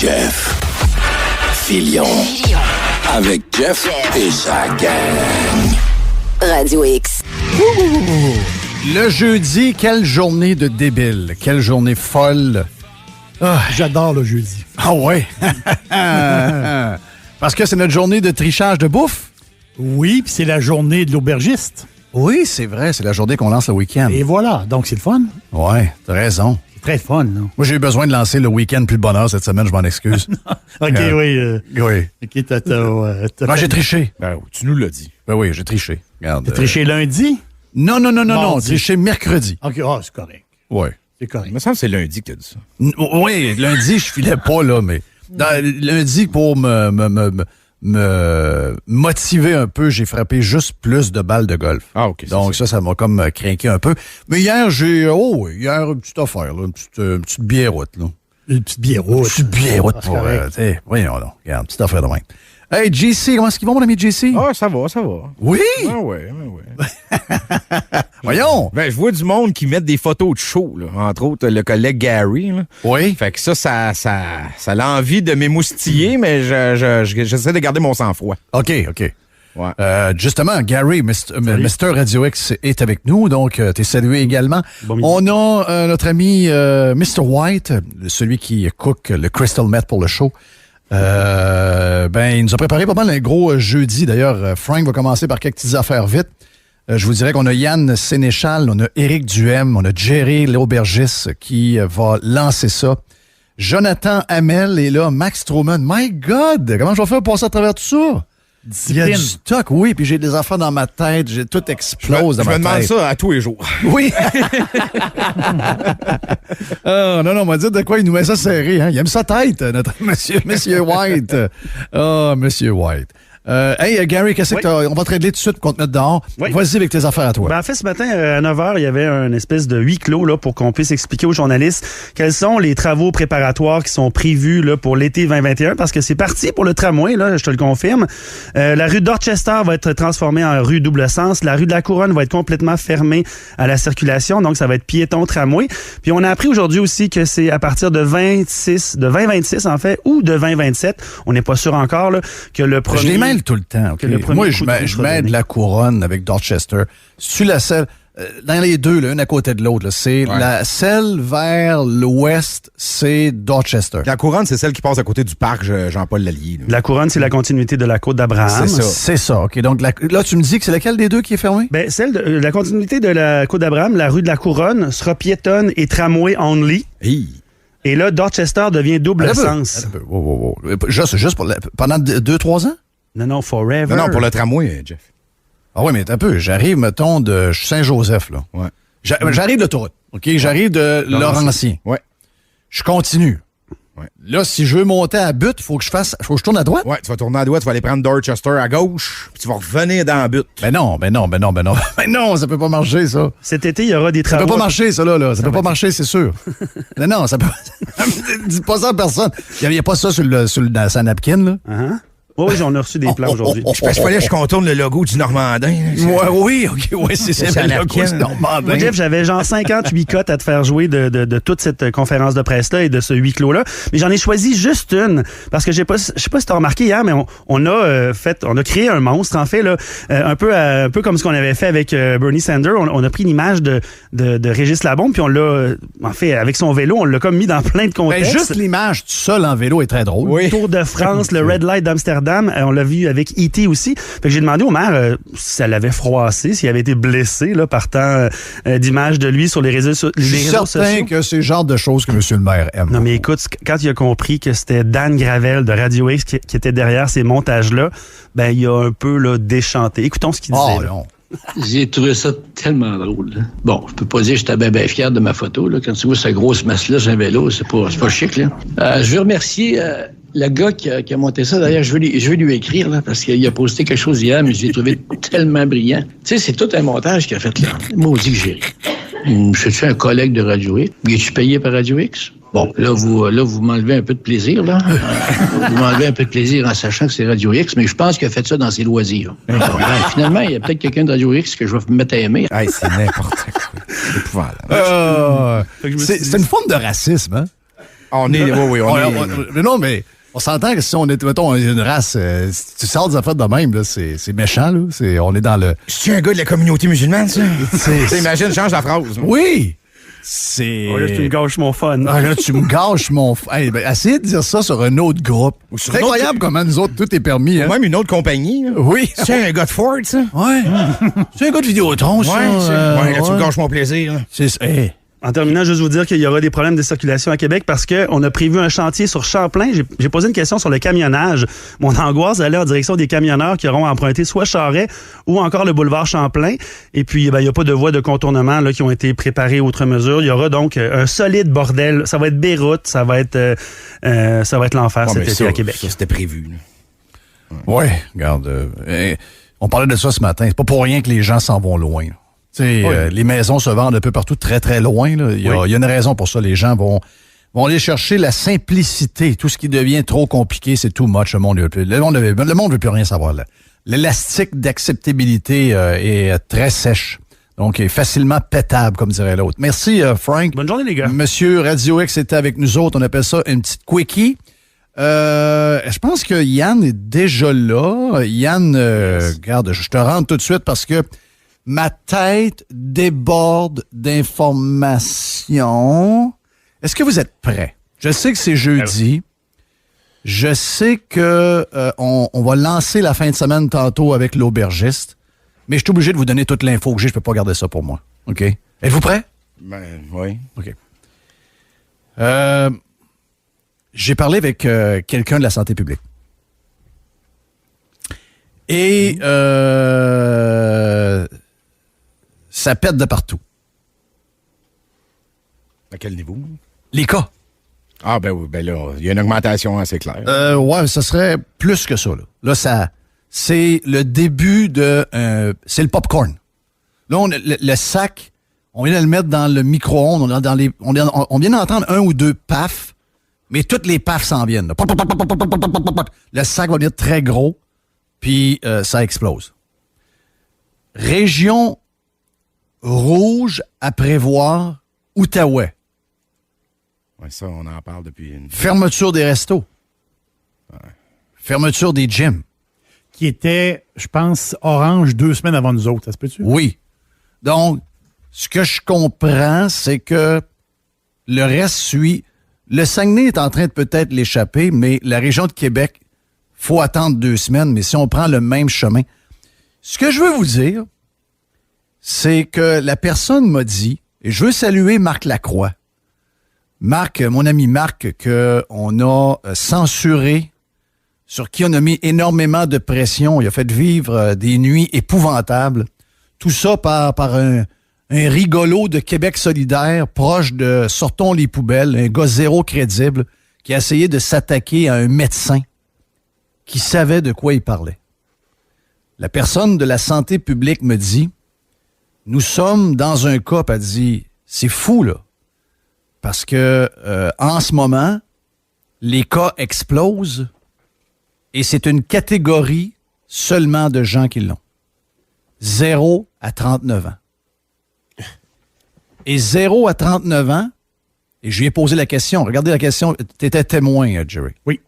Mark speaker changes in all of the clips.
Speaker 1: Jeff Fillion. Avec Jeff et sa gang.
Speaker 2: Radio X.
Speaker 3: Le jeudi, quelle journée de débile. Quelle journée folle.
Speaker 4: Ah, j'adore le jeudi.
Speaker 3: Ah ouais? Parce que c'est notre journée de trichage de bouffe.
Speaker 4: Oui, puis c'est la journée de l'aubergiste.
Speaker 3: Oui, c'est vrai. C'est la journée qu'on lance le week-end.
Speaker 4: Et voilà. Donc, c'est le fun.
Speaker 3: Ouais, t'as raison.
Speaker 4: C'est très fun, là.
Speaker 3: Moi, j'ai eu besoin de lancer le week-end plus de bonheur cette semaine. Je m'en excuse.
Speaker 4: OK, oui.
Speaker 3: Oui.
Speaker 4: OK, t'as
Speaker 3: Moi, j'ai triché.
Speaker 5: Ben, tu nous l'as dit.
Speaker 3: Ben oui, j'ai triché. Regarde,
Speaker 4: T'as triché lundi?
Speaker 3: Non, triché mercredi.
Speaker 4: OK, c'est correct.
Speaker 3: Oui.
Speaker 4: C'est correct.
Speaker 5: Il me semble que c'est lundi que tu as dit ça.
Speaker 3: Oui, lundi, je filais pas, là, mais lundi, pour me motiver un peu, j'ai frappé juste plus de balles de golf.
Speaker 5: Ah, OK.
Speaker 3: Donc ça m'a comme craqué un peu. Mais hier, hier, une petite affaire, là, une petite bièroute, là.
Speaker 4: Une petite bièroute.
Speaker 3: Une petite bièroute pour... voyons, là. Regarde, une petite affaire de même. Hey, JC, comment est-ce qu'ils vont, mon ami JC?
Speaker 5: Ah, ça va.
Speaker 3: Oui?
Speaker 5: Ah ouais.
Speaker 3: Voyons!
Speaker 5: Ben, je vois du monde qui met des photos de show, là. Entre autres, le collègue Gary, là.
Speaker 3: Oui?
Speaker 5: Fait que ça a l'envie de m'émoustiller, mais j'essaie de garder mon sang-froid.
Speaker 3: OK.
Speaker 5: Ouais.
Speaker 3: Justement, Gary, Mr. Radio X est avec nous, donc t'es salué également.
Speaker 4: Bon midi.
Speaker 3: On a notre ami Mr. White, celui qui cook le Crystal Meth pour le show. Il nous a préparé pas mal un gros jeudi. D'ailleurs, Frank va commencer par quelques petites affaires vite. Je vous dirais qu'on a Yann Sénéchal, on a Éric Duhem, on a Jerry l'aubergiste qui va lancer ça. Jonathan Hamel est là, Max Truman. My God! Comment je vais faire pour passer à travers tout ça? Il y a du stock, oui, puis j'ai des affaires dans ma tête, tout explose dans ma tête.
Speaker 5: Je me demande ça à tous les jours.
Speaker 3: Oui! Non, on m'a dit de quoi il nous met ça serré, hein? Il aime sa tête, notre monsieur White. Monsieur White. Hey, Gary, qu'est-ce que t'as? On va te régler tout de suite pour qu'on te mette dehors.
Speaker 6: Oui.
Speaker 3: Vas-y avec tes affaires à toi.
Speaker 6: En fait, ce matin, à 9h, il y avait une espèce de huis clos là, pour qu'on puisse expliquer aux journalistes quels sont les travaux préparatoires qui sont prévus là, pour l'été 2021, parce que c'est parti pour le tramway, là, je te le confirme. La rue Dorchester va être transformée en rue double sens. La rue de la Couronne va être complètement fermée à la circulation, donc ça va être piéton-tramway. Puis on a appris aujourd'hui aussi que c'est à partir de 2026 en fait, ou de 2027, on n'est pas sûr encore, là, que le premier...
Speaker 3: Je les mêle tout le temps. Okay? Moi, je mets de la Couronne avec Dorchester. C'est la selle... dans les deux, là, une à côté de l'autre, là, c'est la celle vers l'ouest, c'est Dorchester.
Speaker 5: La Couronne, c'est celle qui passe à côté du parc Jean-Paul Lallier. Là.
Speaker 6: La Couronne, c'est la continuité de la côte d'Abraham.
Speaker 3: C'est ça. OK. Donc là, tu me dis que c'est laquelle des deux qui est fermée?
Speaker 6: Ben, la continuité de la côte d'Abraham, la rue de la Couronne, sera piétonne et tramway only.
Speaker 5: Hey.
Speaker 6: Et là, Dorchester devient double sens.
Speaker 3: Wow. Juste pendant 2-3 ans?
Speaker 6: Non, forever.
Speaker 5: Non, pour le tramway, Jeff.
Speaker 3: Ah oui, mais un peu. J'arrive, mettons, de Saint-Joseph, là.
Speaker 5: Ouais.
Speaker 3: J'arrive de l'autoroute, OK? J'arrive de Laurentien.
Speaker 5: Ouais.
Speaker 3: Je continue. Ouais. Là, si je veux monter à Butte, faut que je tourne à droite?
Speaker 5: Ouais, tu vas tourner à droite, tu vas aller prendre Dorchester à gauche, puis tu vas revenir dans la Butte.
Speaker 3: Ben non. Ben non, ça peut pas marcher, ça.
Speaker 6: Cet été, il y aura des travaux.
Speaker 3: Ça peut pas marcher, ça, là. Ça peut pas marcher, c'est sûr. Non, ça peut pas... Dis pas ça à personne. Il n'y a pas ça sur sa napkin, là.
Speaker 6: Uh-huh. Oui, on a reçu des plans aujourd'hui.
Speaker 5: Je fallait que je contourne le logo du Normandin.
Speaker 3: Oui, c'est le logo du Normandin.
Speaker 6: Moi, Jeff, j'avais genre 58 cotes à te faire jouer de toute cette conférence de presse-là et de ce huis clos-là. Mais j'en ai choisi juste une. Parce que je sais pas si t'as remarqué hier, mais on a créé un monstre, en fait, là, un peu comme ce qu'on avait fait avec Bernie Sanders. On a pris l'image de Régis Labombe, puis on l'a, en fait, avec son vélo, on l'a comme mis dans plein de contextes.
Speaker 3: Ben, juste l'image tout seul en vélo est très drôle.
Speaker 6: Oui. Tour de France, le Red Light d'Amsterdam. On l'a vu avec E.T. aussi. Fait que j'ai demandé au maire si ça l'avait froissé, s'il avait été blessé là, par tant d'images de lui sur les réseaux sociaux.
Speaker 3: Je suis certain que c'est le genre de choses que M. le maire aime.
Speaker 6: Non, mais écoute, quand il a compris que c'était Dan Gravel de Radio X qui était derrière ces montages-là, ben il a un peu là, déchanté. Écoutons ce qu'il disait.
Speaker 3: Non.
Speaker 7: J'ai trouvé ça tellement drôle. Là. Bon, je peux pas dire que j'étais bien fier de ma photo. Là. Quand tu vois cette grosse masse-là sur un vélo, c'est pas chic. Là. Je veux remercier le gars qui a monté ça. D'ailleurs, je veux lui écrire là, parce qu'il a posté quelque chose hier, mais je l'ai trouvé tellement brillant. Tu sais, c'est tout un montage qu'il a fait là. Maudit que j'ai ri. Je suis un collègue de Radio X. Es-tu payé par Radio X? Bon, là, vous m'enlevez un peu de plaisir, là. Vous m'enlevez un peu de plaisir en sachant que c'est Radio X, mais je pense qu'il a fait ça dans ses loisirs. Finalement, il y a peut-être quelqu'un de Radio X que je vais me mettre à aimer.
Speaker 5: Hey, c'est n'importe quoi. C'est épouvantable.
Speaker 3: C'est une forme de racisme, hein?
Speaker 5: On est... Oui, on est...
Speaker 3: Mais non, mais on s'entend que si on est, mettons, une race, si tu sors des affaires de même, là, c'est méchant, là. On est dans le...
Speaker 5: C'est un gars de la communauté musulmane, ça? Imagine, change la phrase.
Speaker 3: Oui! C'est...
Speaker 6: Oh, là, tu me gâches mon fun.
Speaker 3: Ah, là, tu me gâches mon... Hey, ben, essayez de dire ça sur un autre groupe.
Speaker 5: sur
Speaker 3: C'est
Speaker 5: un autre-
Speaker 3: incroyable comment nous autres, tout est permis. Hein?
Speaker 5: Ou même une autre compagnie. Là.
Speaker 3: Oui.
Speaker 5: C'est un gars de Ford, ça?
Speaker 3: Ouais. C'est un gars de Vidéotron, ça.
Speaker 5: Ouais, là, tu me gâches mon plaisir. Là.
Speaker 3: Hey.
Speaker 6: En terminant, juste vous dire qu'il y aura des problèmes de circulation à Québec parce qu'on a prévu un chantier sur Champlain. J'ai posé une question sur le camionnage. Mon angoisse allait en direction des camionneurs qui auront emprunté soit Charest ou encore le boulevard Champlain. Et puis, il n'y a pas de voies de contournement là, qui ont été préparées outre mesure. Il y aura donc un solide bordel. Ça va être Beyrouth, ça va être l'enfer cet été à Québec.
Speaker 5: Ça, c'était prévu. Là.
Speaker 3: Ouais, regarde. On parlait de ça ce matin. C'est pas pour rien que les gens s'en vont loin. Les maisons se vendent un peu partout très, très loin. Là. Il y a une raison pour ça. Les gens vont aller chercher la simplicité. Tout ce qui devient trop compliqué, c'est too much. Le monde ne veut plus rien savoir. L'élastique d'acceptabilité est très sèche. Donc, est facilement pétable, comme dirait l'autre. Merci, Frank.
Speaker 6: Bonne journée, les gars.
Speaker 3: Monsieur Radio X était avec nous autres. On appelle ça une petite quickie. Je pense que Yann est déjà là. Yann, regarde, je te rentre tout de suite parce que ma tête déborde d'informations. Est-ce que vous êtes prêts? Je sais que c'est jeudi. Je sais que on va lancer la fin de semaine tantôt avec l'aubergiste. Mais je suis obligé de vous donner toute l'info que j'ai. Je peux pas garder ça pour moi. OK? Êtes-vous prêts?
Speaker 5: Ben, oui.
Speaker 3: OK. J'ai parlé avec quelqu'un de la santé publique. Et ça pète de partout.
Speaker 5: À quel niveau?
Speaker 3: Les cas.
Speaker 5: Ah, ben oui, ben là, il y a une augmentation assez claire.
Speaker 3: Ouais, ça serait plus que ça. Là, c'est le début de... c'est le popcorn. Là, le sac, on vient de le mettre dans le micro-ondes. On vient d'entendre un ou deux pafs, mais toutes les pafs s'en viennent. Là. Le sac va devenir très gros, puis ça explose. Région rouge à prévoir, Outaouais.
Speaker 5: Ouais, ça, on en parle depuis une...
Speaker 3: Fermeture des restos. Ouais. Fermeture des gyms.
Speaker 4: Qui était, je pense, orange 2 semaines avant nous autres. Ça se peut-tu?
Speaker 3: Oui. Donc, ce que je comprends, c'est que le reste suit. Le Saguenay est en train de peut-être l'échapper, mais la région de Québec, faut attendre 2 semaines. Mais si on prend le même chemin, ce que je veux vous dire, c'est que la personne m'a dit, et je veux saluer Marc Lacroix. Marc, mon ami Marc, qu'on a censuré, sur qui on a mis énormément de pression. Il a fait vivre des nuits épouvantables. Tout ça par un rigolo de Québec solidaire, proche de Sortons les poubelles, un gars zéro crédible, qui a essayé de s'attaquer à un médecin qui savait de quoi il parlait. La personne de la santé publique me dit, nous sommes dans un cas, elle dit, c'est fou, là. Parce que en ce moment, les cas explosent et c'est une catégorie seulement de gens qui l'ont. 0 à 39 ans. Et 0 à 39 ans, et je lui ai posé la question. Regardez la question, tu étais témoin, Jerry.
Speaker 4: Oui.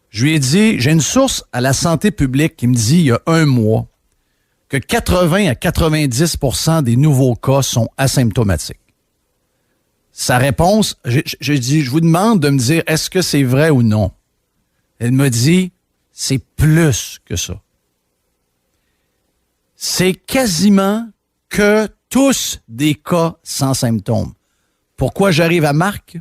Speaker 3: Je lui ai dit, j'ai une source à la santé publique qui me dit, il y a 1 mois, que 80 à 90% des nouveaux cas sont asymptomatiques. Sa réponse, j'ai dit, je vous demande de me dire, est-ce que c'est vrai ou non? Elle me dit, c'est plus que ça. C'est quasiment que tous des cas sans symptômes. Pourquoi j'arrive à Marc?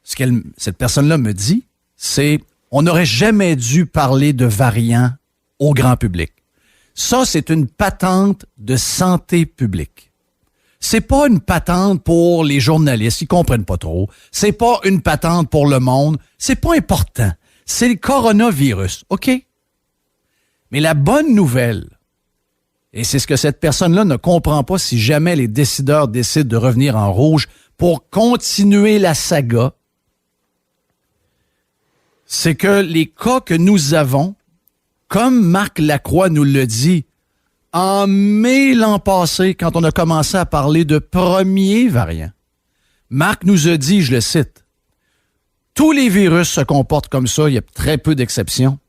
Speaker 3: Ce que cette personne-là me dit, c'est, on n'aurait jamais dû parler de variants au grand public. Ça, c'est une patente de santé publique. C'est pas une patente pour les journalistes, ils comprennent pas trop. C'est pas une patente pour le monde, c'est pas important. C'est le coronavirus, OK? Mais la bonne nouvelle, et c'est ce que cette personne-là ne comprend pas si jamais les décideurs décident de revenir en rouge pour continuer la saga, c'est que les cas que nous avons, comme Marc Lacroix nous le dit, en mai l'an passé, quand on a commencé à parler de premiers variants, Marc nous a dit, je le cite, « Tous les virus se comportent comme ça, il y a très peu d'exceptions.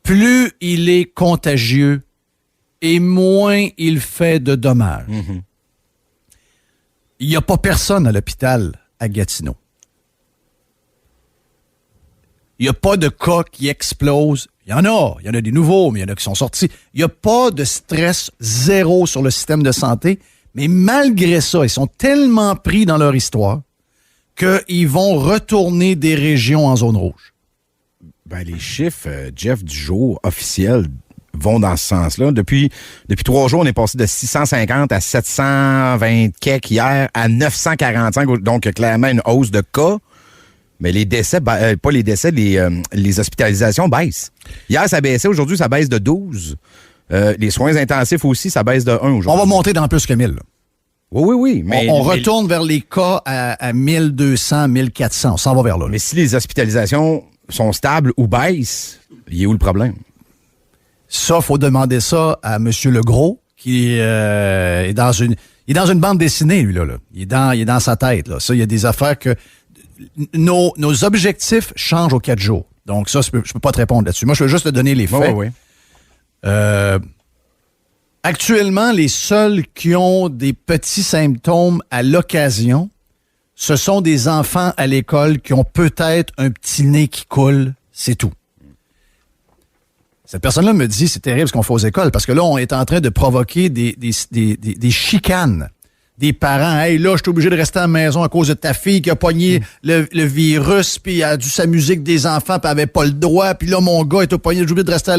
Speaker 3: Plus il est contagieux et moins il fait de dommages. Il n'y a pas personne à l'hôpital à Gatineau. Il n'y a pas de cas qui explosent. Il y en a des nouveaux, mais il y en a qui sont sortis. Il n'y a pas de stress zéro sur le système de santé, mais malgré ça, ils sont tellement pris dans leur histoire qu'ils vont retourner des régions en zone rouge.
Speaker 5: Ben, les chiffres, Jeff, du jour officiel vont dans ce sens-là. Depuis 3 jours, on est passé de 650 à 720 quelques hier à 945. Donc, clairement, une hausse de cas. Mais les décès, pas les décès, les hospitalisations baissent. Hier, ça baissait. Aujourd'hui, ça baisse de 12. Les soins intensifs aussi, ça baisse de 1 aujourd'hui.
Speaker 3: On va monter dans plus que 1000. Là.
Speaker 5: Oui. Mais,
Speaker 3: on retourne vers les cas à 1200, 1400. On s'en va vers là.
Speaker 5: Mais si les hospitalisations sont stables ou baissent, il est où le problème?
Speaker 3: Ça, faut demander ça à M. Legros, qui est dans une bande dessinée, lui, là. Il est dans sa tête, là. Ça, il y a des affaires que... Nos objectifs changent aux 4 jours. Donc, ça, je peux pas te répondre là-dessus. Moi, je veux juste te donner les faits.
Speaker 5: Oui.
Speaker 3: Actuellement, les seuls qui ont des petits symptômes à l'occasion, ce sont des enfants à l'école qui ont peut-être un petit nez qui coule. C'est tout. Cette personne-là me dit, c'est terrible ce qu'on fait aux écoles, parce que là, on est en train de provoquer des chicanes. Des parents, « Hey, là, je suis obligé de rester à la maison à cause de ta fille qui a pogné le virus, puis a dû s'amuser avec des enfants, puis elle avait pas le droit, puis là, mon gars est pogné, j'ai oublié de rester à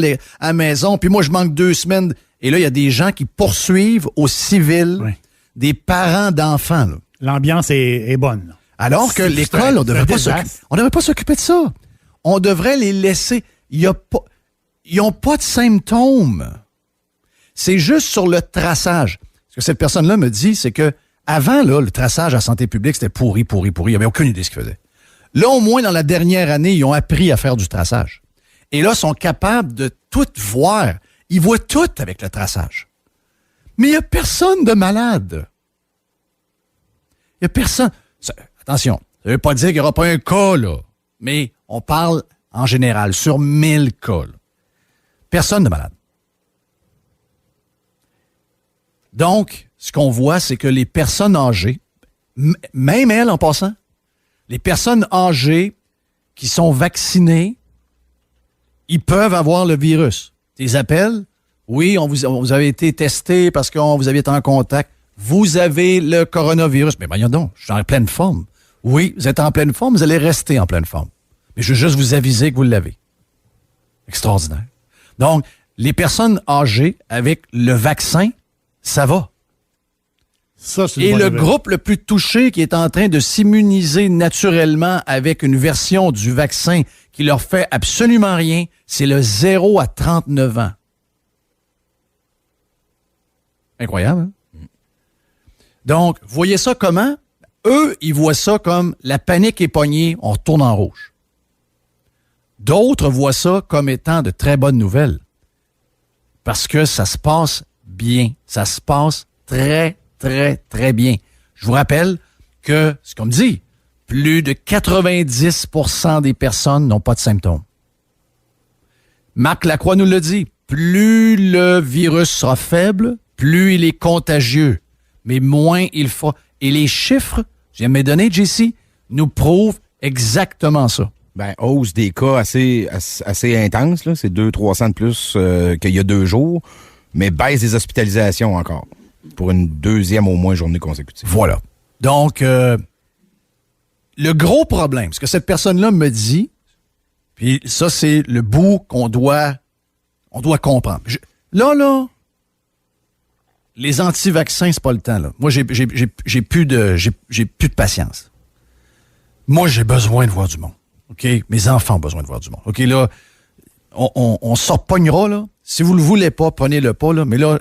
Speaker 3: la maison, puis moi, je manque 2 semaines. » Et là, il y a des gens qui poursuivent au civil des parents d'enfants. Là.
Speaker 4: L'ambiance est bonne. Là.
Speaker 3: Alors que l'école, on devrait pas s'occuper de ça. On devrait les laisser. Ils n'ont pas de symptômes. C'est juste sur le traçage. Ce que cette personne-là me dit, c'est que avant, là, le traçage à santé publique, c'était pourri. Il n'y avait aucune idée de ce qu'ils faisaient. Là, au moins, dans la dernière année, ils ont appris à faire du traçage. Et là, ils sont capables de tout voir. Ils voient tout avec le traçage. Mais il n'y a personne de malade. Il n'y a personne. Attention, ça ne veut pas dire qu'il n'y aura pas un cas, là. Mais on parle en général sur 1000 cas. Là. Personne de malade. Donc, ce qu'on voit, c'est que les personnes âgées, même elles en passant, les personnes âgées qui sont vaccinées, ils peuvent avoir le virus. Ils appellent, oui, vous avez été testé parce qu'on vous avez été en contact. Vous avez le coronavirus. Mais voyons donc, je suis en pleine forme. Oui, vous êtes en pleine forme, vous allez rester en pleine forme. Mais je veux juste vous aviser que vous l'avez. Extraordinaire. Donc, les personnes âgées avec le vaccin, ça va.
Speaker 4: Ça, c'est
Speaker 3: et le groupe le plus touché qui est en train de s'immuniser naturellement avec une version du vaccin qui leur fait absolument rien, c'est le 0 à 39 ans. Incroyable, hein? Donc, voyez ça comment? Eux, ils voient ça comme la panique est pognée, on retourne en rouge. D'autres voient ça comme étant de très bonnes nouvelles. Parce que ça se passe bien. Ça se passe très, très, très bien. Je vous rappelle que, c'est comme dit, plus de 90% des personnes n'ont pas de symptômes. Marc Lacroix nous l'a dit. Plus le virus sera faible, plus il est contagieux. Mais moins il faut. Et les chiffres, je viens de me donner, JC, nous prouvent exactement ça.
Speaker 5: Ben, hausse des cas assez intense, là. C'est 200-300 de plus qu'il y a 2 jours. Mais baisse des hospitalisations encore. Pour une 2e au moins journée consécutive.
Speaker 3: Voilà. Donc, le gros problème, ce que cette personne-là me dit, puis ça, c'est le bout qu'on doit comprendre. Là, les anti-vaccins, c'est pas le temps, là. Moi, j'ai plus de patience. Moi, j'ai besoin de voir du monde. OK? Mes enfants ont besoin de voir du monde. OK, là, on s'en pognera, là. Si vous le voulez pas, prenez-le pas, là. Mais là,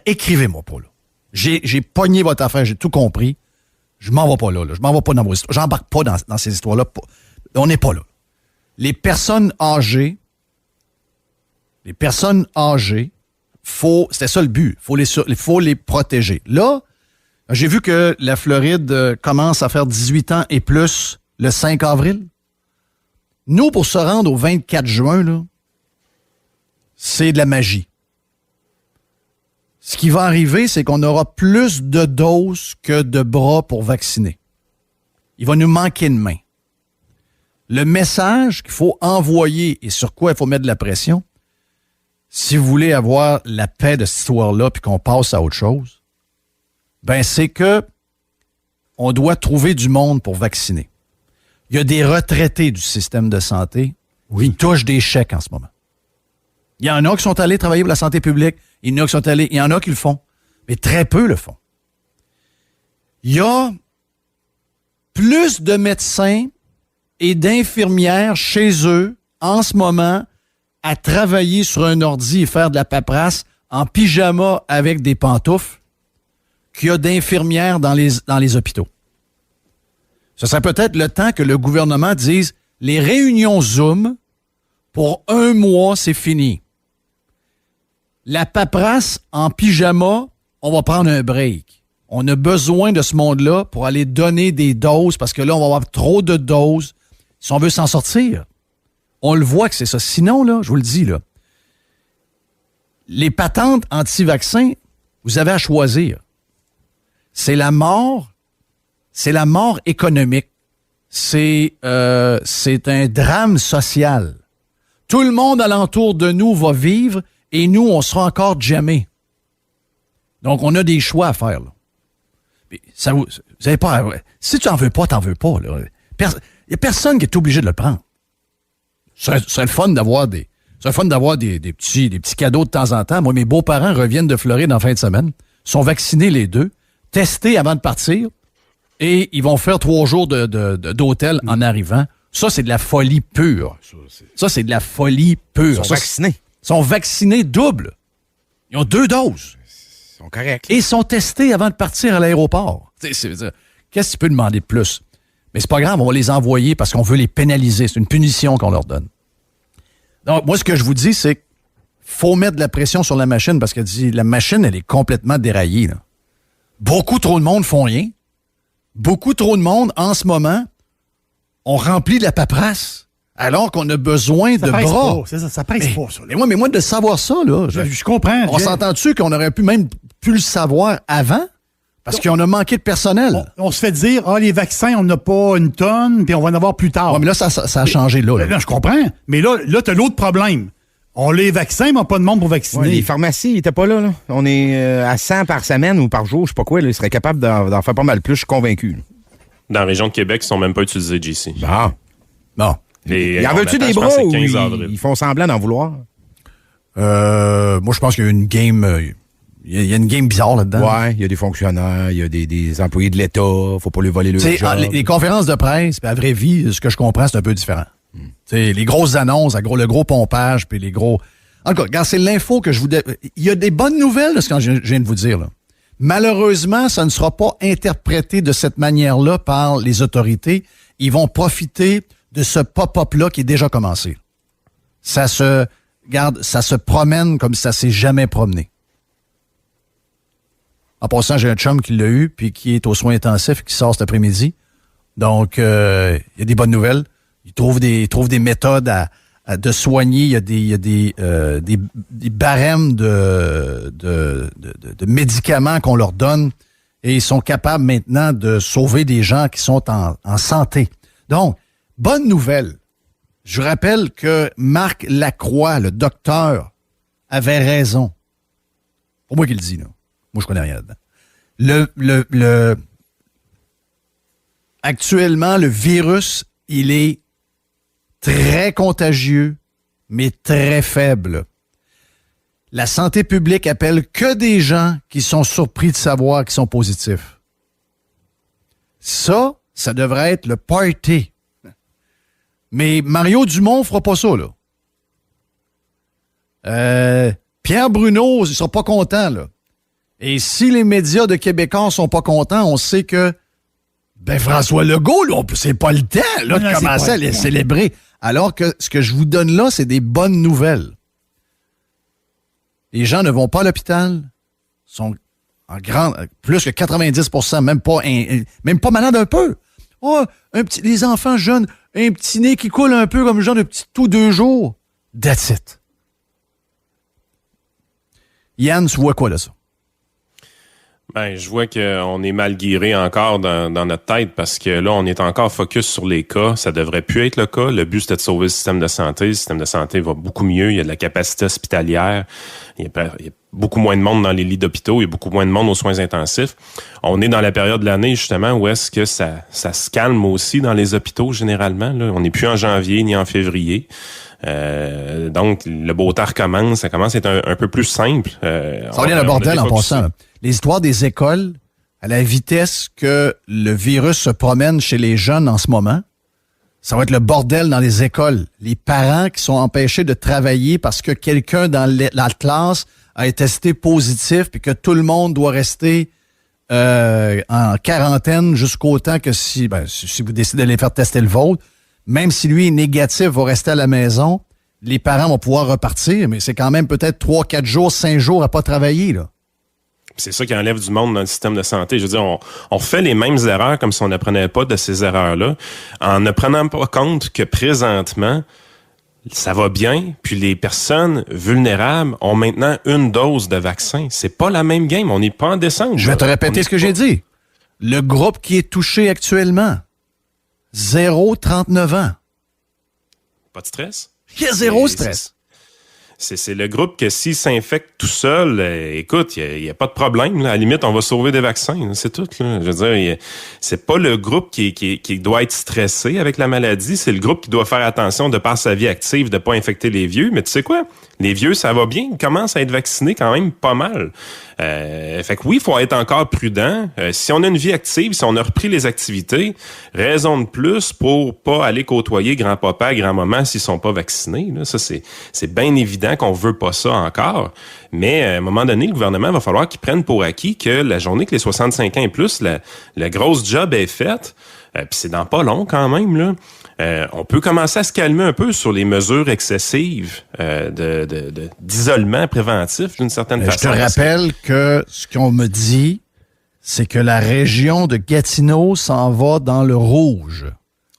Speaker 3: écrivez-moi pas, là. J'ai pogné votre affaire, j'ai tout compris. Je m'en vais pas là. Je m'en vais pas dans vos histoires. J'embarque pas dans ces histoires-là. On n'est pas là. Les personnes âgées, c'était ça le but. Faut les protéger. Là, J'ai vu que la Floride commence à faire 18 ans et plus le 5 avril. Nous, pour se rendre au 24 juin, là, c'est de la magie. Ce qui va arriver, c'est qu'on aura plus de doses que de bras pour vacciner. Il va nous manquer de mains. Le message qu'il faut envoyer et sur quoi il faut mettre de la pression, si vous voulez avoir la paix de cette histoire-là puis qu'on passe à autre chose, ben c'est que on doit trouver du monde pour vacciner. Il y a des retraités du système de santé qui touchent des chèques en ce moment. Il y en a qui sont allés travailler pour la santé publique, il y en a qui le font, mais très peu le font. Il y a plus de médecins et d'infirmières chez eux en ce moment à travailler sur un ordi et faire de la paperasse en pyjama avec des pantoufles qu'il y a d'infirmières dans les hôpitaux. Ce serait peut-être le temps que le gouvernement dise les réunions Zoom, pour 1 mois, c'est fini. La paperasse en pyjama, on va prendre un break. On a besoin de ce monde-là pour aller donner des doses parce que là, on va avoir trop de doses si on veut s'en sortir. On le voit que c'est ça. Sinon, là, je vous le dis, là, les patentes anti-vaccins, vous avez à choisir. C'est la mort économique. C'est un drame social. Tout le monde alentour de nous va vivre et nous, on sera encore jamais. Donc, on a des choix à faire. Là. Vous avez pas, si tu n'en veux pas, t'en veux pas. Il n'y a personne qui est obligé de le prendre. C'est le fun d'avoir des petits cadeaux de temps en temps. Moi, mes beaux-parents reviennent de Floride en fin de semaine, sont vaccinés les deux, testés avant de partir, et ils vont faire 3 jours d'hôtel en arrivant. Ça, c'est de la folie pure. Ça, c'est de la folie pure.
Speaker 5: Ils sont vaccinés.
Speaker 3: Ils sont vaccinés double. Ils ont 2 doses.
Speaker 5: Ils sont corrects.
Speaker 3: Et ils sont testés avant de partir à l'aéroport. Qu'est-ce que tu peux demander de plus? Mais c'est pas grave, on va les envoyer parce qu'on veut les pénaliser. C'est une punition qu'on leur donne. Donc, moi, ce que je vous dis, c'est qu'il faut mettre de la pression sur la machine parce que la machine, elle est complètement déraillée. Là. Beaucoup trop de monde font rien. Beaucoup trop de monde, en ce moment, on remplit de la paperasse alors qu'on a besoin de bras.
Speaker 4: Ça presse pas, ça.
Speaker 3: Mais moi, de savoir ça, là...
Speaker 4: Je comprends.
Speaker 3: On s'entend-tu qu'on aurait pu même plus le savoir avant? Parce qu'on a manqué de personnel.
Speaker 4: On se fait dire, les vaccins, on n'a pas une tonne, puis on va en avoir plus tard.
Speaker 3: Ouais, mais là, ça a changé, là.
Speaker 4: Non, je comprends. Mais là tu as l'autre problème. On a les vaccins, mais on n'a pas de monde pour vacciner.
Speaker 5: Ouais, les pharmacies, ils n'étaient pas là. On est à 100 par semaine ou par jour, je sais pas quoi. Là, ils seraient capables d'en faire pas mal plus, je suis convaincu. Là.
Speaker 2: Dans la région de Québec, ils ne sont même pas utilisés, JC.
Speaker 3: Bon.
Speaker 5: Y en veux-tu des bras ou ils font semblant d'en vouloir?
Speaker 3: Moi, je pense qu'il y a une game... Il y a une game bizarre là-dedans.
Speaker 5: Ouais, il y a des fonctionnaires, il y a des employés de l'État, faut pas lui voler le job.
Speaker 3: Les conférences de presse, puis à vraie vie, ce que je comprends, c'est un peu différent. Les grosses annonces, le gros pompage, puis les gros... En tout cas, regarde, c'est l'info que je vous... Il y a des bonnes nouvelles de ce que je viens de vous dire. Là. Malheureusement, ça ne sera pas interprété de cette manière-là par les autorités. Ils vont profiter de ce pop-up-là qui est déjà commencé. Ça se promène comme ça s'est jamais promené. En passant, j'ai un chum qui l'a eu, puis qui est aux soins intensifs, qui sort cet après-midi. Donc, il y a des bonnes nouvelles. Il trouve des méthodes de soigner. Il y a des barèmes de médicaments qu'on leur donne. Et ils sont capables maintenant de sauver des gens qui sont en santé. Donc, bonne nouvelle. Je rappelle que Marc Lacroix, le docteur, avait raison. C'est moi qui le dis, là. Moi, je connais rien là-dedans. Actuellement, le virus, il est très contagieux, mais très faible. La santé publique appelle que des gens qui sont surpris de savoir qu'ils sont positifs. Ça devrait être le party. Mais Mario Dumont fera pas ça, là. Pierre Bruno, il sera pas content, là. Et si les médias de Québécois sont pas contents, on sait que François Legault, là, c'est pas le temps là, de commencer à les célébrer. Alors que ce que je vous donne là, c'est des bonnes nouvelles. Les gens ne vont pas à l'hôpital, sont plus que 90%, même pas malade un peu. Oh, les enfants jeunes, un petit nez qui coule un peu comme genre de petit tout 2 jours. That's it. Yann, tu vois quoi là, ça?
Speaker 2: Ben, je vois qu'on est mal guéré encore dans notre tête parce que là, on est encore focus sur les cas. Ça devrait plus être le cas. Le but, c'était de sauver le système de santé. Le système de santé va beaucoup mieux. Il y a de la capacité hospitalière. Il y a beaucoup moins de monde dans les lits d'hôpitaux. Il y a beaucoup moins de monde aux soins intensifs. On est dans la période de l'année, justement, où est-ce que ça se calme aussi dans les hôpitaux, généralement. Là. On n'est plus en janvier ni en février. Donc, le beau temps recommence. Ça commence à être un peu plus simple.
Speaker 3: Ça revient le bordel en passant. Là. Les histoires des écoles, à la vitesse que le virus se promène chez les jeunes en ce moment, ça va être le bordel dans les écoles. Les parents qui sont empêchés de travailler parce que quelqu'un dans la classe a été testé positif puis que tout le monde doit rester en quarantaine jusqu'au temps que si vous décidez de les faire tester le vôtre, même si lui est négatif, va rester à la maison, les parents vont pouvoir repartir, mais c'est quand même peut-être 3, 4 jours, 5 jours à pas travailler, là.
Speaker 2: C'est ça qui enlève du monde dans le système de santé. Je veux dire, on fait les mêmes erreurs comme si on n'apprenait pas de ces erreurs-là, en ne prenant pas compte que présentement, ça va bien, puis les personnes vulnérables ont maintenant une dose de vaccin. C'est pas la même game. On n'est pas en décembre.
Speaker 3: Je vais te répéter ce que j'ai dit. Le groupe qui est touché actuellement, 0-39 ans.
Speaker 2: Pas de stress?
Speaker 3: Il y a zéro stress.
Speaker 2: C'est le groupe que s'il s'infecte tout seul, écoute, il y a pas de problème. Là. À la limite, on va sauver des vaccins. Là. C'est tout. Là. Je veux dire, c'est pas le groupe qui doit être stressé avec la maladie. C'est le groupe qui doit faire attention de par sa vie active de pas infecter les vieux. Mais tu sais quoi? Les vieux, ça va bien. Ils commencent à être vaccinés quand même pas mal. Fait que oui, il faut être encore prudent. Si on a une vie active, si on a repris les activités, raison de plus pour pas aller côtoyer grand-papa, grand-maman s'ils sont pas vaccinés. Là. Ça, c'est bien évident qu'on veut pas ça encore. Mais à un moment donné, le gouvernement va falloir qu'il prenne pour acquis que la journée que les 65 ans et plus, la grosse job est faite, puis c'est dans pas long quand même, là. On peut commencer à se calmer un peu sur les mesures excessives d'isolement préventif d'une certaine façon.
Speaker 3: Je te rappelle que ce qu'on me dit, c'est que la région de Gatineau s'en va dans le rouge.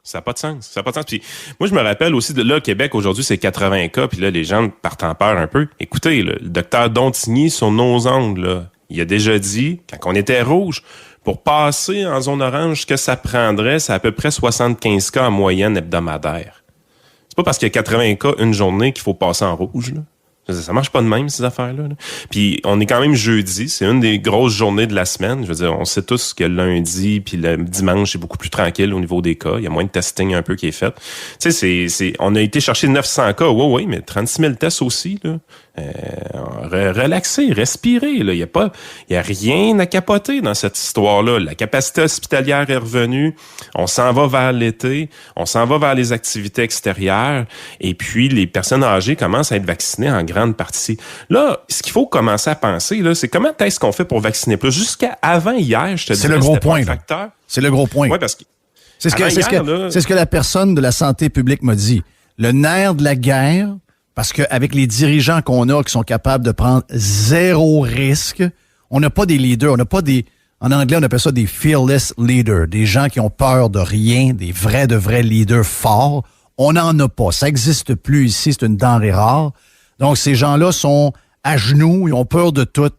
Speaker 2: Ça n'a pas de sens. Ça n'a pas de sens. Puis moi, je me rappelle aussi de là, Québec, aujourd'hui, c'est 80 cas, puis là, les gens partent en peur un peu. Écoutez, le docteur Dontigny, sur nos ondes, là, il a déjà dit, quand on était rouge, pour passer en zone orange, ce que ça prendrait, c'est à peu près 75 cas en moyenne hebdomadaire. C'est pas parce qu'il y a 80 cas une journée qu'il faut passer en rouge, là. Ça marche pas de même, ces affaires-là. Là. Puis on est quand même jeudi, c'est une des grosses journées de la semaine. Je veux dire, on sait tous que lundi puis le dimanche, c'est beaucoup plus tranquille au niveau des cas. Il y a moins de testing un peu qui est fait. Tu sais, on a été chercher 900 cas, oui, mais 36 000 tests aussi, là. Relaxer, respirer, là. Il y a rien à capoter dans cette histoire-là. La capacité hospitalière est revenue. On s'en va vers l'été. On s'en va vers les activités extérieures. Et puis, les personnes âgées commencent à être vaccinées en grande partie. Là, ce qu'il faut commencer à penser, là, c'est comment est-ce qu'on fait pour vacciner plus? Jusqu'à avant hier, je te dis.
Speaker 3: C'est le gros point, là. C'est le gros point.
Speaker 2: Oui, parce que.
Speaker 3: C'est ce que la personne de la santé publique m'a dit. Le nerf de la guerre, parce qu'avec les dirigeants qu'on a qui sont capables de prendre zéro risque, on n'a pas des leaders, on n'a pas des... En anglais, on appelle ça des fearless leaders, des gens qui ont peur de rien, des vrais leaders forts. On n'en a pas. Ça n'existe plus ici, c'est une denrée rare. Donc, ces gens-là sont à genoux, ils ont peur de tout.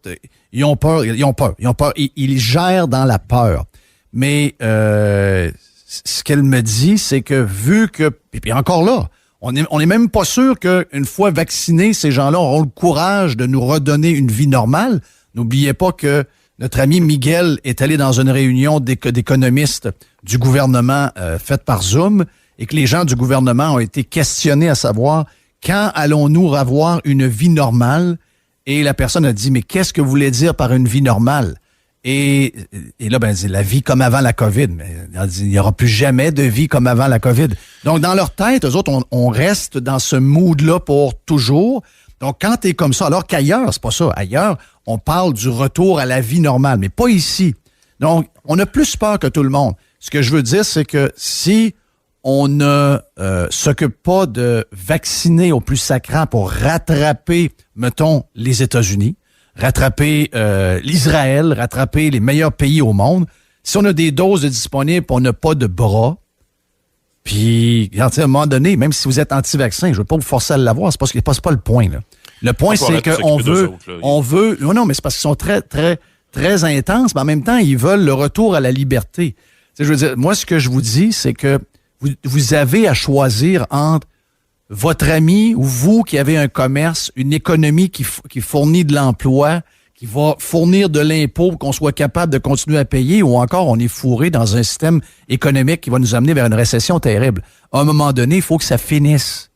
Speaker 3: Ils ont peur. Ils gèrent dans la peur. Mais ce qu'elle me dit, c'est que vu que... Puis encore là, on est même pas sûr qu'une fois vaccinés, ces gens-là auront le courage de nous redonner une vie normale. N'oubliez pas que notre ami Miguel est allé dans une réunion d'économistes du gouvernement faite par Zoom et que les gens du gouvernement ont été questionnés à savoir quand allons-nous avoir une vie normale? Et la personne a dit, mais qu'est-ce que vous voulez dire par une vie normale? Et là, c'est la vie comme avant la COVID. Mais il n'y aura plus jamais de vie comme avant la COVID. Donc, dans leur tête, eux autres, on reste dans ce mood-là pour toujours. Donc, quand t'es comme ça, alors qu'ailleurs, c'est pas ça. Ailleurs, on parle du retour à la vie normale, mais pas ici. Donc, on a plus peur que tout le monde. Ce que je veux dire, c'est que si on ne s'occupe pas de vacciner au plus sacrant pour rattraper, mettons, les États-Unis, rattraper l'Israël, rattraper les meilleurs pays au monde. Si on a des doses disponibles, on n'a pas de bras, puis à un moment donné, même si vous êtes anti-vaccin, je ne veux pas vous forcer à l'avoir, c'est pas le point, là. Le point, c'est qu'on veut... Non, mais c'est parce qu'ils sont très, très, très intenses, mais en même temps, ils veulent le retour à la liberté. Je veux dire, moi, ce que je vous dis, c'est que vous avez à choisir entre votre ami ou vous qui avez un commerce, une économie qui fournit de l'emploi, qui va fournir de l'impôt pour qu'on soit capable de continuer à payer, ou encore on est fourré dans un système économique qui va nous amener vers une récession terrible. À un moment donné, il faut que ça finisse.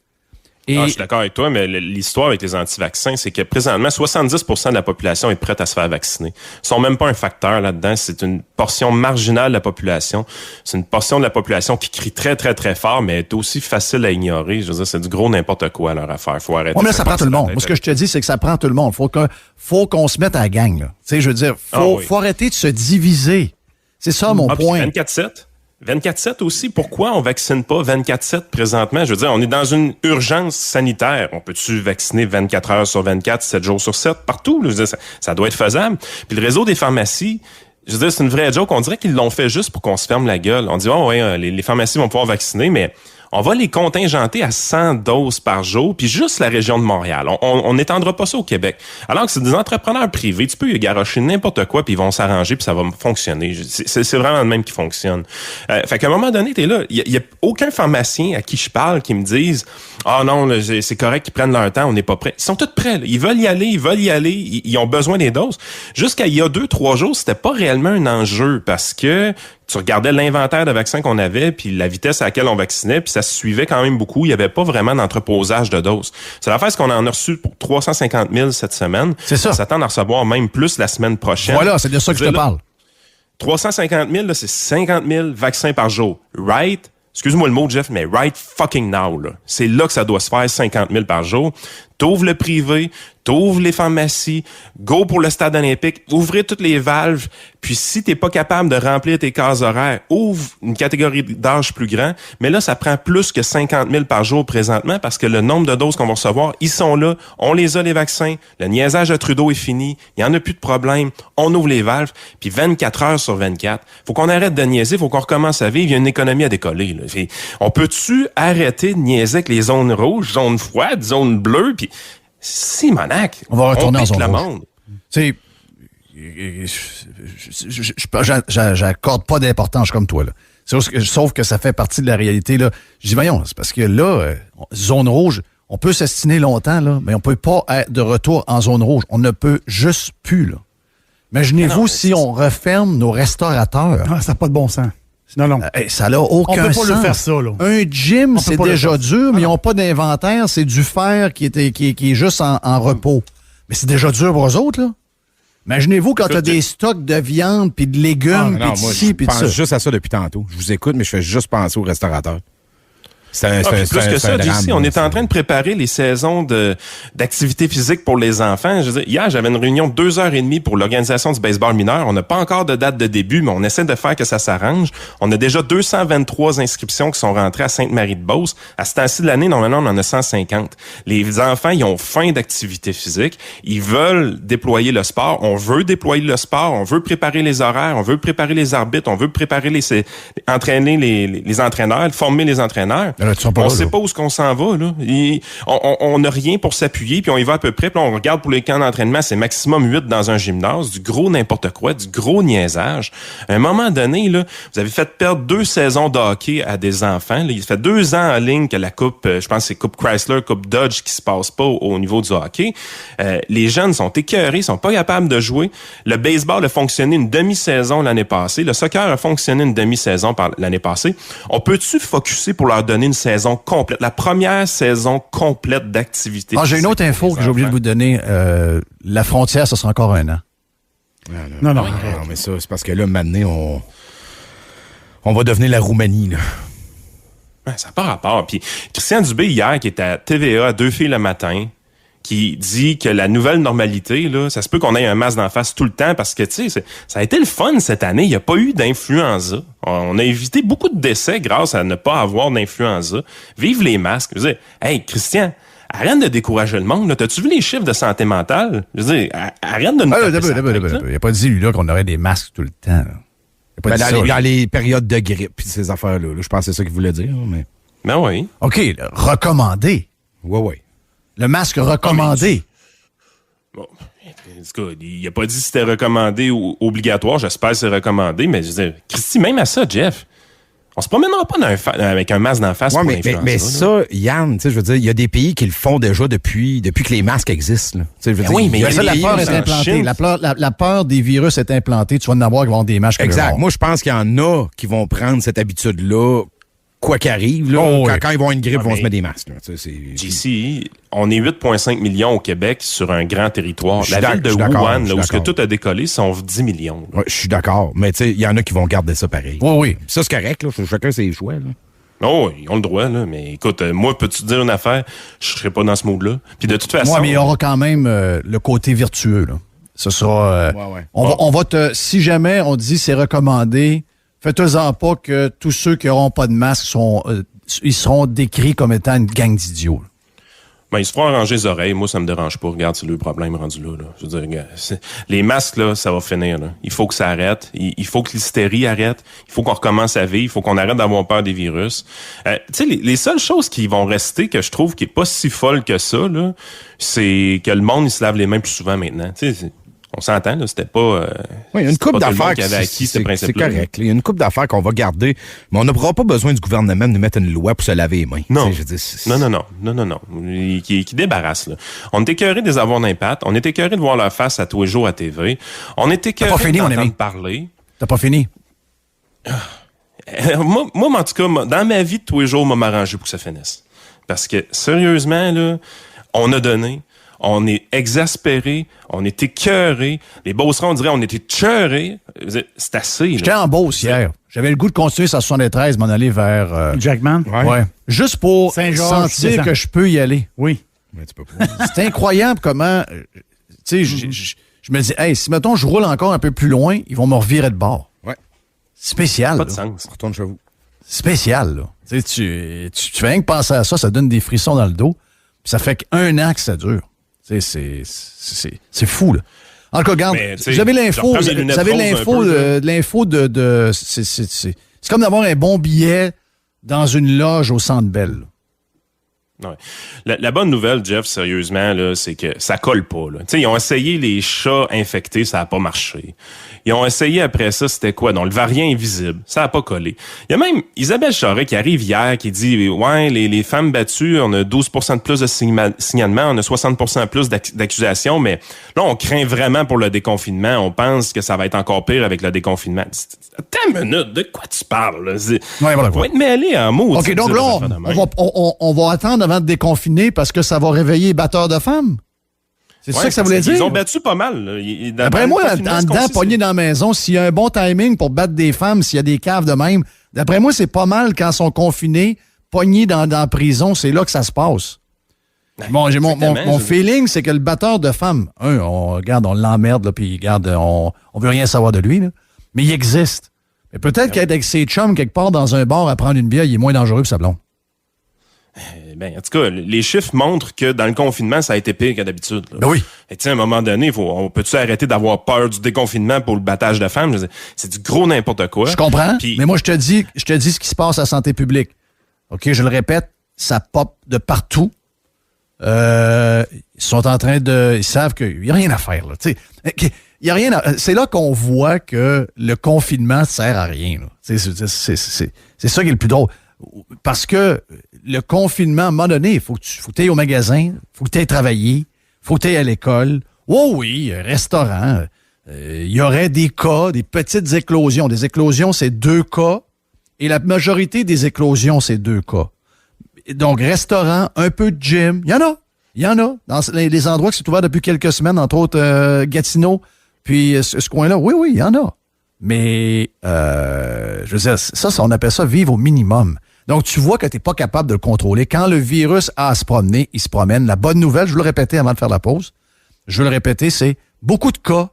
Speaker 3: Et...
Speaker 2: je suis d'accord avec toi, mais l'histoire avec les anti-vaccins, c'est que présentement, 70% de la population est prête à se faire vacciner. Ils sont même pas un facteur là-dedans. C'est une portion marginale de la population. C'est une portion de la population qui crie très, très, très fort, mais est aussi facile à ignorer. Je veux dire, c'est du gros n'importe quoi à leur affaire. Faut arrêter.
Speaker 3: Mais là, ça prend tout le monde. Moi, ce que je te dis, c'est que ça prend tout le monde. Faut qu'on se mette à la gang, là. Tu sais, je veux dire, faut arrêter de se diviser. C'est ça, mon point.
Speaker 2: 24/7? 24/7 aussi, pourquoi on vaccine pas 24/7 présentement? Je veux dire, on est dans une urgence sanitaire. On peut-tu vacciner 24 heures sur 24, 7 jours sur 7, partout? Je veux dire, ça doit être faisable. Puis le réseau des pharmacies, je veux dire, c'est une vraie joke. On dirait qu'ils l'ont fait juste pour qu'on se ferme la gueule. On dit, les pharmacies vont pouvoir vacciner, mais on va les contingenter à 100 doses par jour, puis juste la région de Montréal. On n'étendra pas ça au Québec. Alors que c'est des entrepreneurs privés, tu peux y garocher n'importe quoi, puis ils vont s'arranger, puis ça va fonctionner. C'est vraiment le même qui fonctionne. Fait qu'à un moment donné, t'es là. Il y a aucun pharmacien à qui je parle qui me dise « Ah non, là, c'est correct qu'ils prennent leur temps, on n'est pas prêts. » Ils sont tous prêts. Là. Ils veulent y aller, ils ont besoin des doses. Jusqu'à il y a 2-3 jours, c'était pas réellement un enjeu parce que tu regardais l'inventaire de vaccins qu'on avait, puis la vitesse à laquelle on vaccinait, puis ça se suivait quand même beaucoup. Il n'y avait pas vraiment d'entreposage de doses. C'est l'affaire, c'est qu'on en a reçu pour 350 000 cette semaine.
Speaker 3: C'est ça.
Speaker 2: On s'attend à recevoir même plus la semaine prochaine.
Speaker 3: Voilà, c'est de ça que je te parle.
Speaker 2: 350 000, là, c'est 50 000 vaccins par jour. Right? Excuse-moi le mot, Jeff, mais right fucking now, là. C'est là que ça doit se faire, 50 000 par jour. T'ouvres le privé, t'ouvres les pharmacies, go pour le stade olympique, ouvrez toutes les valves, puis si t'es pas capable de remplir tes cases horaires, ouvre une catégorie d'âge plus grand, mais là, ça prend plus que 50 000 par jour présentement parce que le nombre de doses qu'on va recevoir, ils sont là, on les a les vaccins, le niaisage de Trudeau est fini, il y en a plus de problème, on ouvre les valves, puis 24 heures sur 24. Faut qu'on arrête de niaiser, faut qu'on recommence à vivre, il y a une économie à décoller, là. On peut-tu arrêter de niaiser avec les zones rouges, zones froides, zones bleues, puis si, Monac,
Speaker 3: on va retourner en zone rouge. Tu sais, j'accorde pas d'importance comme toi, là. Sauf que ça fait partie de la réalité, là. Je dis, voyons, c'est parce que là, zone rouge, on peut s'estiner longtemps, là, mais on peut pas être de retour en zone rouge. On ne peut juste plus, là. Imaginez-vous si on referme nos restaurateurs.
Speaker 4: Ah, ça n'a pas de bon sens. Non.
Speaker 3: Ça n'a aucun sens.
Speaker 4: On peut pas le faire ça, là.
Speaker 3: Un gym, c'est déjà dur, mais ils n'ont pas d'inventaire. C'est du fer qui est juste en repos. Mais c'est déjà dur pour eux autres, là. Imaginez-vous quand tu as des stocks de viande, puis de légumes, puis de ci, puis de ça.
Speaker 5: Je pense juste à ça depuis tantôt. Je vous écoute, mais je fais juste penser aux restaurateurs.
Speaker 2: Plus que ça, JC, on est en train de préparer les saisons d'activité physique pour les enfants. Je veux dire, hier, j'avais une réunion de 2h30 pour l'organisation du baseball mineur. On n'a pas encore de date de début, mais on essaie de faire que ça s'arrange. On a déjà 223 inscriptions qui sont rentrées à Sainte-Marie-de-Beauce. À ce temps-ci de l'année, normalement, on en a 150. Les enfants, ils ont faim d'activité physique. Ils veulent déployer le sport. On veut déployer le sport. On veut préparer les horaires. On veut préparer les arbitres. On veut préparer entraîner les entraîneurs, former les entraîneurs. On sait pas où est-ce qu'on s'en va, là. On n'a rien pour s'appuyer, puis on y va à peu près. Puis là, on regarde pour les camps d'entraînement, c'est maximum 8 dans un gymnase, du gros n'importe quoi, du gros niaisage. À un moment donné, là, vous avez fait perdre 2 saisons de hockey à des enfants. Là. Il fait 2 ans en ligne que la coupe, je pense que c'est coupe Chrysler, coupe Dodge qui se passe pas au niveau du hockey. Les jeunes sont écœurés, sont pas capables de jouer. Le baseball a fonctionné une demi-saison l'année passée. Le soccer a fonctionné une demi-saison l'année passée. On peut-tu focusser pour leur donner une saison complète, la première saison complète d'activité?
Speaker 3: J'ai une autre info que j'ai oublié de vous donner. La frontière, ça sera encore 1 an.
Speaker 4: Non,
Speaker 5: mais ça, c'est parce que là, maintenant, on va devenir la Roumanie, là.
Speaker 2: Ouais, ça n'a pas rapport. Puis Christian Dubé, hier, qui était à TVA à 2 filles le matin, qui dit que la nouvelle normalité, là, ça se peut qu'on ait un masque d'en face tout le temps parce que, tu sais, ça a été le fun cette année. Il n'y a pas eu d'influenza. On a évité beaucoup de décès grâce à ne pas avoir d'influenza. Vive les masques. Je veux dire, hey, Christian, arrête de décourager le monde. Là. T'as-tu vu les chiffres de santé mentale? Je veux dire, arrête de nous
Speaker 3: Il n'a pas dit, lui, là, qu'on aurait des masques tout le temps. Là. Il a pas dit ça,
Speaker 5: dans les périodes de grippe et ces affaires-là. Là, je pense que c'est ça qu'il voulait dire. Mais...
Speaker 2: Ben oui.
Speaker 3: OK, là, recommandé.
Speaker 5: Oui.
Speaker 3: Le masque recommandé.
Speaker 2: Bon, en tout cas, il n'a pas dit si c'était recommandé ou obligatoire. J'espère que c'est recommandé. Mais je veux dire, Christy, même à ça, Jeff, on se promènera pas avec un masque d'en face pour
Speaker 5: mais ça, Yann, tu sais, je veux dire, il y a des pays qui le font déjà depuis que les masques existent. Là. Je veux dire,
Speaker 2: oui, mais
Speaker 3: la peur est implantée. La peur des virus est implantée. Tu vas en avoir qui vont avoir des masques.
Speaker 5: Exact. Moi, je pense qu'il y en a qui vont prendre cette habitude-là, quoi qu'arrive. Là, quand ils vont avoir une grippe, ils vont se mettre des masques. Là.
Speaker 2: JC, on est 8,5 millions au Québec sur un grand territoire. La ville de Wuhan, là, où que tout a décollé, sont 10 millions.
Speaker 5: Ouais, je suis d'accord. Mais tu sais, il y en a qui vont garder ça pareil.
Speaker 3: Oui.
Speaker 5: Ça, c'est correct. Là. Chacun ses choix. Là.
Speaker 2: Oh, ils ont le droit, là. Mais écoute, moi, peux-tu te dire une affaire? Je serais pas dans ce mood-là. Puis de toute façon...
Speaker 3: Moi, mais il y aura quand même le côté vertueux, là. Ce sera... On va te... Si jamais on dit c'est recommandé, faites-en pas que tous ceux qui n'auront pas de masque ils seront décrits comme étant une gang d'idiots.
Speaker 2: Ben, ils se feront arranger les oreilles. Moi, ça me dérange pas. Regarde, c'est le problème rendu là. Je veux dire, regarde, les masques, là, ça va finir. Là. Il faut que ça arrête. Il faut que l'hystérie arrête. Il faut qu'on recommence à vivre. Il faut qu'on arrête d'avoir peur des virus. Tu sais, les seules choses qui vont rester, que je trouve qui est pas si folle que ça, là, c'est que le monde, il se lave les mains plus souvent maintenant. Tu sais, on s'entend, là, c'était pas...
Speaker 5: oui, il y a une couple d'affaires
Speaker 2: qui avait acquis ce principe-là.
Speaker 5: C'est correct. Il y a une couple d'affaires qu'on va garder, mais on n'aura pas besoin du gouvernement de nous mettre une loi pour se laver les mains.
Speaker 2: Non.
Speaker 5: Je dis,
Speaker 2: Non. Qui débarrasse, là. On était écœurés des avoirs d'impact. On était écœurés de voir leur face à tous les jours à TV. On était écœurés d'entendre parler.
Speaker 3: T'as pas fini?
Speaker 2: Moi, en tout cas, dans ma vie de tous les jours, m'a m'arrangé pour que ça finisse. Parce que, sérieusement, là, on a donné... On est exaspérés, on est écœurés. Les Beaucerons, on dirait, on était écœurés. C'est assez.
Speaker 3: J'étais en Beauce hier. J'avais le goût de continuer sur 73, m'en aller vers...
Speaker 4: Jackman?
Speaker 3: Ouais. Juste pour sentir que je peux y aller.
Speaker 4: Oui.
Speaker 5: Mais tu peux pas.
Speaker 3: C'est incroyable comment... tu sais, je me dis, hey, si, mettons, je roule encore un peu plus loin, ils vont me revirer de bord.
Speaker 5: Ouais.
Speaker 3: Spécial.
Speaker 2: Pas de sens.
Speaker 5: Retourne chez vous.
Speaker 3: Spécial, là. Tu sais, tu fais rien que penser à ça, ça donne des frissons dans le dos. Puis ça fait qu'un an que ça dure. C'est fou, là. En tout cas, regarde, vous avez l'info, c'est comme d'avoir un bon billet dans une loge au Centre Bell.
Speaker 2: Ouais. La bonne nouvelle, Jeff, sérieusement, là, c'est que ça colle pas. Là. Ils ont essayé les chats infectés, ça a pas marché. Ils ont essayé après ça, c'était quoi? Donc, le variant invisible, ça a pas collé. Il y a même Isabelle Charest qui arrive hier, qui dit, ouais, les femmes battues, on a 12% de plus de signalements, on a 60% plus d'accusations, mais là, on craint vraiment pour le déconfinement. On pense que ça va être encore pire avec le déconfinement. Attends une minute, de quoi tu parles? Là? Faut être mêlé en mots.
Speaker 3: OK, donc là, on va attendre avant de déconfiner parce que ça va réveiller les batteurs de femmes? C'est ça que ça voulait dire?
Speaker 2: Ils ont battu pas mal.
Speaker 3: D'après moi, en dedans, pogné dans la maison, s'il y a un bon timing pour battre des femmes, s'il y a des caves de même, d'après moi, c'est pas mal quand ils sont confinés, pognés dans la prison, c'est là que ça se passe. Bon, mon feeling, c'est que le batteur de femmes, on l'emmerde, puis on veut rien savoir de lui, là, mais il existe. Mais peut-être qu'être avec ses chums quelque part dans un bar à prendre une bière, il est moins dangereux que sa blonde.
Speaker 2: Ben, en tout cas, les chiffres montrent que dans le confinement, ça a été pire que d'habitude.
Speaker 3: Ben oui.
Speaker 2: Et tu sais, à un moment donné, on peut-tu arrêter d'avoir peur du déconfinement pour le battage de femmes? C'est du gros n'importe quoi.
Speaker 3: Je comprends, mais moi, je te dis ce qui se passe à Santé publique. OK, je le répète, ça pop de partout. Ils sont en train de... Ils savent qu'il n'y a rien à faire, là. Tu sais, il y a rien c'est là qu'on voit que le confinement sert à rien, là. C'est ça qui est le plus drôle. Parce que le confinement, à un moment donné, il faut que tu ailles au magasin, il faut que tu ailles travailler, il faut que tu ailles à l'école. Oh oui, restaurant. Il y aurait des cas, des petites éclosions. Des éclosions, c'est 2 cas. Et la majorité des éclosions, c'est 2 cas. Donc, restaurant, un peu de gym. Il y en a. Dans les endroits qui sont ouverts depuis quelques semaines, entre autres Gatineau, puis ce coin-là. Oui, il y en a. Mais, je veux dire, ça, on appelle ça vivre au minimum. Donc, tu vois que tu n'es pas capable de le contrôler. Quand le virus a à se promener, il se promène. La bonne nouvelle, je veux le répéter avant de faire la pause, c'est beaucoup de cas,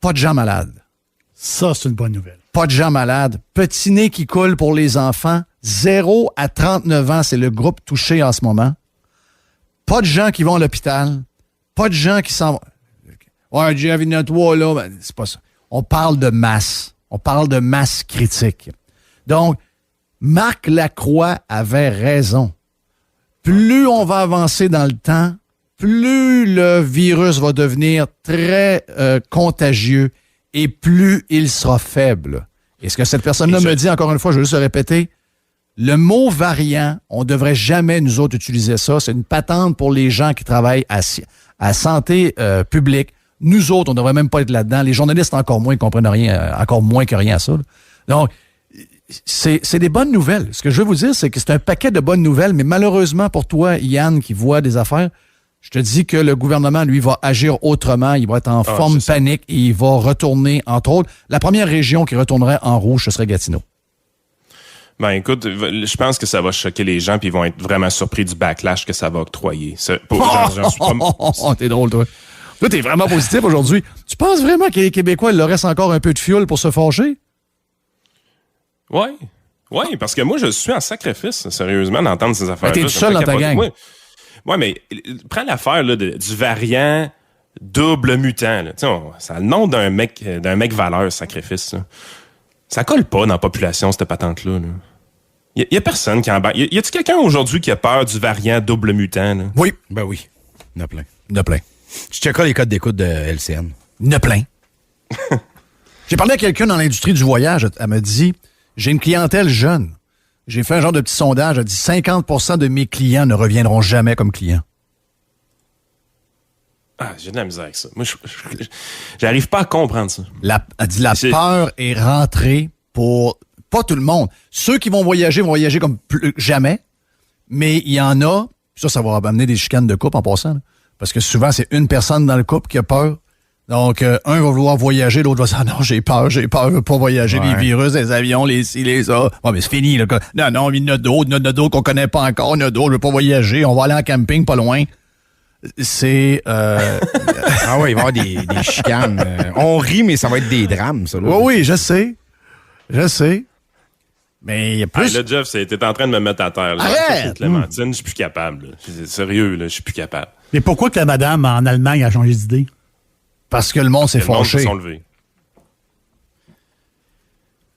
Speaker 3: pas de gens malades.
Speaker 4: Ça, c'est une bonne nouvelle.
Speaker 3: Pas de gens malades. Petit nez qui coule pour les enfants. 0 à 39 ans, c'est le groupe touché en ce moment. Pas de gens qui vont à l'hôpital. Pas de gens qui s'en vont. Ouais, Jeff, il y en a 3, là. Ben, c'est pas ça. On parle de masse. On parle de masse critique. Donc, Marc Lacroix avait raison. Plus on va avancer dans le temps, plus le virus va devenir très contagieux et plus il sera faible. Et ce que cette personne-là me dit, encore une fois, je vais juste le répéter, le mot variant, on ne devrait jamais, nous autres, utiliser ça. C'est une patente pour les gens qui travaillent à santé publique. Nous autres, on ne devrait même pas être là-dedans. Les journalistes, encore moins, ils comprennent rien, encore moins que rien à ça. Là. Donc, c'est des bonnes nouvelles. Ce que je veux vous dire, c'est que c'est un paquet de bonnes nouvelles, mais malheureusement pour toi, Yann, qui voit des affaires, je te dis que le gouvernement, lui, va agir autrement. Il va être en forme panique et il va retourner, entre autres. La première région qui retournerait en rouge, ce serait Gatineau.
Speaker 2: Ben écoute, je pense que ça va choquer les gens puis ils vont être vraiment surpris du backlash que ça va octroyer. J'en suis pas...
Speaker 3: T'es drôle, toi. Toi, t'es vraiment positif aujourd'hui. Tu penses vraiment que les Québécois, il leur reste encore un peu de fioul pour se fâcher?
Speaker 2: Oui, parce que moi, je suis en sacrifice, sérieusement, d'entendre ces affaires-là.
Speaker 3: T'es tout seul dans ta gang.
Speaker 2: Oui, mais prends l'affaire là, du variant double mutant. Là. C'est le nom d'un mec valeur, sacrifice. Là. Ça colle pas dans la population, cette patente-là. Là. Il y a personne qui embarque. Y a-t-il quelqu'un aujourd'hui qui a peur du variant double mutant? Là?
Speaker 3: Oui.
Speaker 5: Ben oui. Il y en a plein.
Speaker 3: Il y en a plein.
Speaker 5: Tu checkeras les codes d'écoute de LCN.
Speaker 3: Il y en a plein. J'ai parlé à quelqu'un dans l'industrie du voyage. Elle m'a dit, j'ai une clientèle jeune. J'ai fait un genre de petit sondage. Elle a dit 50% de mes clients ne reviendront jamais comme clients.
Speaker 2: Ah, j'ai de la misère avec ça. Moi, j'arrive pas à comprendre ça.
Speaker 3: Elle dit la peur est rentrée pour pas tout le monde. Ceux qui vont voyager comme jamais, mais il y en a, ça va amener des chicanes de couple en passant, là, parce que souvent, c'est une personne dans le couple qui a peur. Donc, un va vouloir voyager, l'autre va dire « Non, j'ai peur, je veux pas voyager, les virus, les avions, les ci, les ça. » Ouais, mais c'est fini, là. Non, il y en a d'autres qu'on connaît pas encore, il y en a d'autres, je veux pas voyager, on va aller en camping pas loin. C'est...
Speaker 5: Ah oui, il va y avoir des chicanes. On rit, mais ça va être des drames, ça. Là.
Speaker 3: Oui, je sais. Mais il y a plus...
Speaker 2: Là, Jeff, t'es en train de me mettre à terre. Là.
Speaker 3: Arrête!
Speaker 2: Clémentine, je suis plus capable. Là. Sérieux, là, je suis plus capable.
Speaker 4: Mais pourquoi que la madame en Allemagne a changé d'idée?
Speaker 3: Parce que le monde s'est fâché.
Speaker 2: Le monde s'est levé.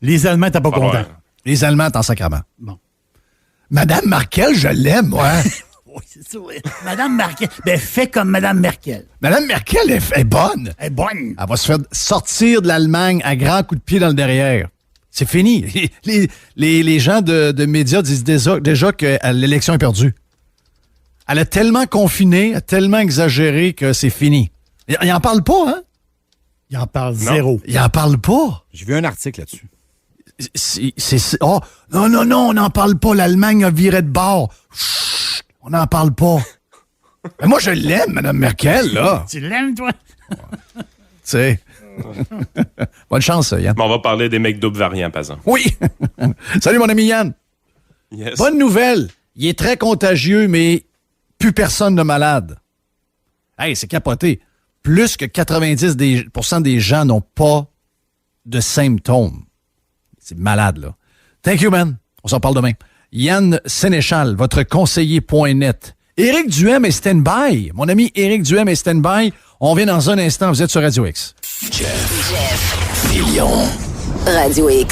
Speaker 4: Les Allemands t'es pas content.
Speaker 3: Les Allemands, t'en sacrament.
Speaker 4: Bon.
Speaker 3: Madame Merkel, je l'aime, moi.
Speaker 4: Oui, c'est ça. Oui. Madame Merkel. Ben, fais comme Madame Merkel.
Speaker 3: Madame Merkel est bonne.
Speaker 4: Elle est bonne.
Speaker 3: Elle va se faire sortir de l'Allemagne à grands coups de pied dans le derrière. C'est fini. Les gens de médias disent déjà que l'élection est perdue. Elle a tellement confiné, tellement exagéré que c'est fini. Il en parle pas, hein?
Speaker 4: Il en parle zéro.
Speaker 3: Il en parle pas.
Speaker 5: J'ai vu un article là-dessus.
Speaker 3: Oh, non, on n'en parle pas. L'Allemagne a viré de bord. Chut, on n'en parle pas. Mais moi, je l'aime, Mme Merkel, là.
Speaker 4: Tu l'aimes, toi?
Speaker 3: Tu sais. Bonne chance, Yann.
Speaker 2: On va parler des mecs double variants, par exemple.
Speaker 3: Oui. Salut, mon ami Yann.
Speaker 2: Yes.
Speaker 3: Bonne nouvelle. Il est très contagieux, mais plus personne de malade. Hey, c'est capoté. Plus que 90% des gens n'ont pas de symptômes. C'est malade, là. Thank you, man. On s'en parle demain. Yann Sénéchal, votre conseiller.net. Éric Duhem est stand-by. Mon ami Éric Duhem est stand-by. On vient dans un instant. Vous êtes sur Radio X.
Speaker 1: Jeff. Fillion.
Speaker 8: Radio X.